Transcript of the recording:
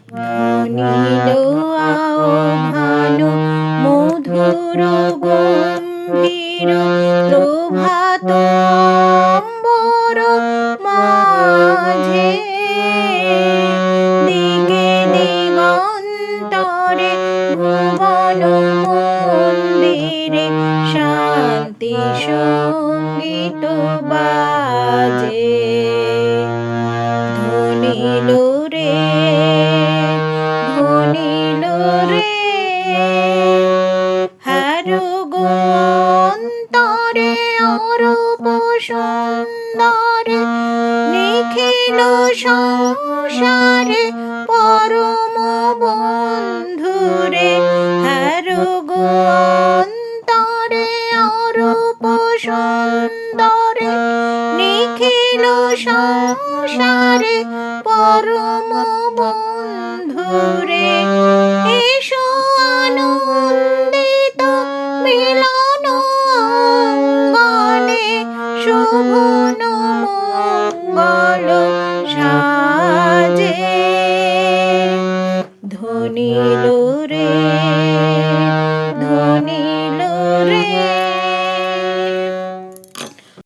ধ্বনিল আহ্বান মধুর গম্ভীর প্রভাত অম্বর মাঝে, দিগে দিগন্তরে ভুবন মন্দিরে শান্তি সঙ্গীত বাজে। ধ্বনিল রে, ধ্বনিল রে, হারো গো অন্তরে অরূপ সুন্দরে, নিখিল সংসারে পরম বন্ধুরে। হারো গো অন্তরে অরূপ সুন্দরে, নিখিল সংসারে পরম বন্ধুরে। এসো আনন্দিত মিলন অঙ্গনে, শোভন মঙ্গল সাজে। ধ্বনিল রে, ধ্বনি